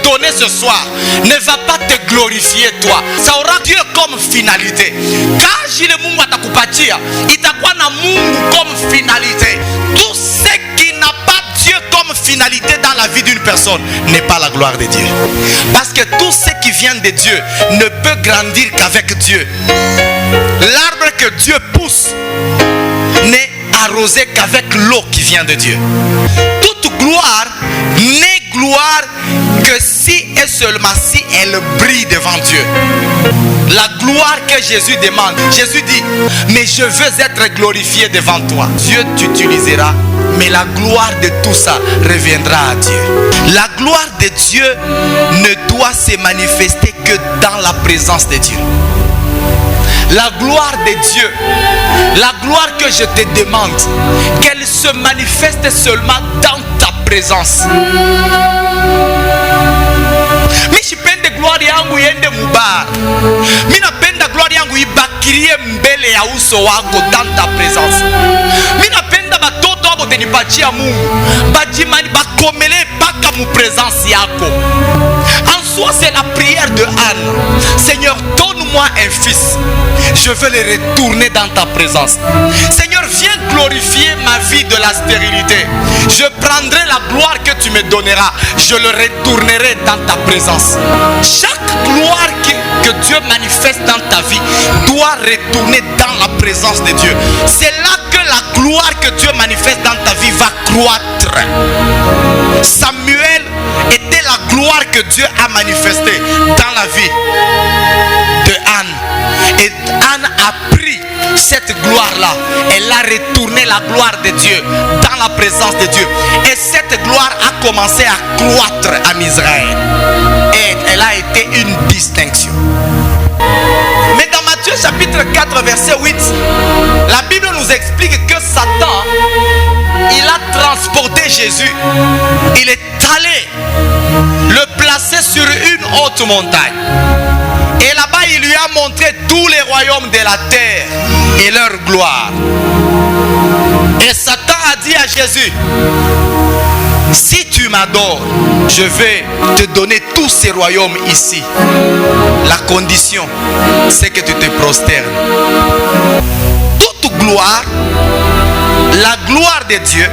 donner ce soir ne va pas te glorifier toi. Ça aura Dieu comme finalité. Quand le Mungu atakupatia, itakuwa na Mungu comme finalité. Tout ce qui n'a pas Dieu comme finalité dans la vie d'une personne n'est pas la gloire de Dieu. Parce que tout ce qui vient de Dieu ne peut grandir qu'avec Dieu. L'arbre que Dieu pousse n'est arrosé qu'avec l'eau qui vient de Dieu. Toute gloire n'est gloire que si et seulement si elle brille devant Dieu. La gloire que Jésus demande, Jésus dit, mais je veux être glorifié devant toi. Dieu t'utilisera, mais la gloire de tout ça reviendra à Dieu. La gloire de Dieu ne doit se manifester que dans la présence de Dieu. La gloire de Dieu, la gloire que je te demande, qu'elle se manifeste seulement dans ta présence. Mishipende gloire yangu yende mubar. Minapenda gloire yangu ibakirie mbele ya uso wako dans ta présence. Minapenda batoto wako tenipatia Mungu. Bajimani bakomele baka mu présence yako. En soi, c'est la prière de Anne. Seigneur, donne-moi un fils. Je veux le retourner dans ta présence. Seigneur, viens glorifier ma vie de la stérilité. Je prendrai la gloire que tu me donneras. Je le retournerai dans ta présence. Chaque gloire que Dieu manifeste dans ta vie doit retourner dans la présence de Dieu. C'est là que la gloire que Dieu manifeste dans ta vie va croître. Samuel était la gloire que Dieu a manifestée dans la vie de Anne. Et Anne a pris cette gloire-là. Elle a retourné la gloire de Dieu dans la présence de Dieu. Et cette gloire a commencé à croître en Israël. Et elle a été une distinction. Mais dans Matthieu chapitre 4 verset 8, la Bible nous explique que Satan, il a transporté Jésus. Il est allé le placer sur une haute montagne. Et là-bas, il lui a montré tous les royaumes de la terre et leur gloire. Et Satan a dit à Jésus, si tu m'adores, je vais te donner tous ces royaumes ici. La condition, c'est que tu te prosternes. Toute gloire, la gloire de Dieu,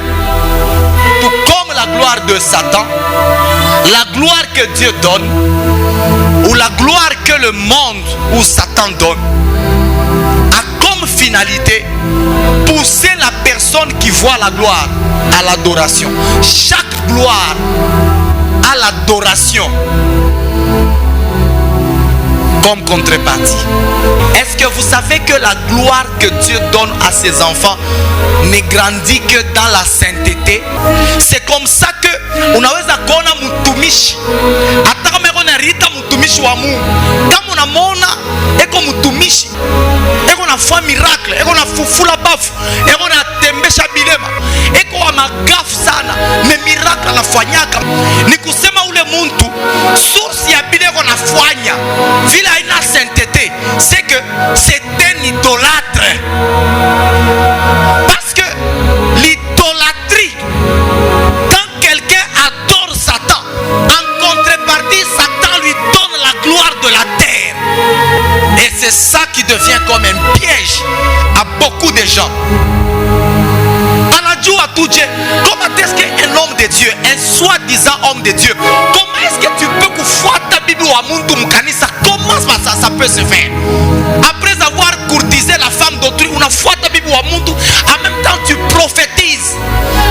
tout comme la gloire de Satan, la gloire que Dieu donne, ou la gloire que le monde ou Satan donne, a comme finalité pousser la personne qui voit la gloire à l'adoration. Chaque gloire a l'adoration comme contrepartie. Est-ce que vous savez que la gloire que Dieu donne à ses enfants ne grandit que dans la sainteté? C'est comme ça que unaweza kuona mtumishi hata kama eko narita mtumishi wa Mungu, kama unamwona eko mtumishi eko nafanya miracle, eko nafufula bafu, eko natembesha bilema, eko wa magafu sana, me miracle anafanyaka, ni kusema ule muntu source ya bile eko nafanya vile haina sainteté, c'est que c'est un idolâtre. Parce que l'idolâtrie, quand quelqu'un adore Satan, en contrepartie, Satan lui donne la gloire de la terre. Et c'est ça qui devient comme un piège à beaucoup de gens. Anajua tuje, comment est-ce qu'un homme de Dieu, un soi-disant homme de Dieu, comment est-ce que tu peux kufuata bibi wa muntu mkanisa? Comment ça peut se faire? Après avoir courtisé la femme d'autrui, unafuata bibi wa muntu, en même temps tu prophétises.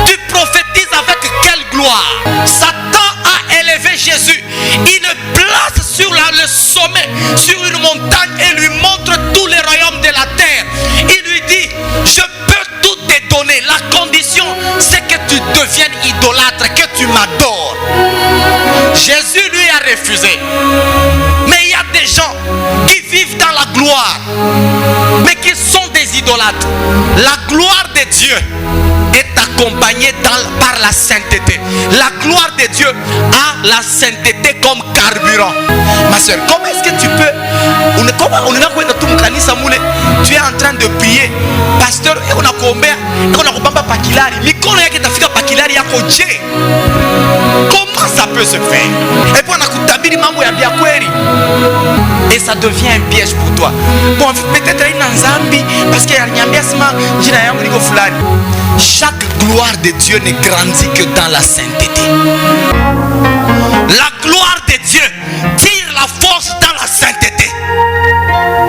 Tu prophétises avec quelle gloire? Satan a élevé Jésus. Il le place sur le sommet, sur une montagne, et lui montre tous les royaumes de la terre. Il lui dit, je peux tout te donner. La condition, c'est que tu deviennes idolâtre, que tu m'adores. Jésus lui a refusé. Mais il y a des gens qui vivent dans la gloire, mais qui sont des idolâtres. La gloire de Dieu est accompagnée par la sainteté. La gloire de Dieu a la sainteté comme carburant. Ma soeur, comment est-ce que tu peux... Tu es en train de prier. Pasteur, on a combien? On a combien pakilari? Comment ça peut se faire? Et puis on a et ça devient un piège pour toi. Bon, peut-être il y a un zambi parce qu'il y a un fulani. Chaque gloire de Dieu ne grandit que dans la sainteté.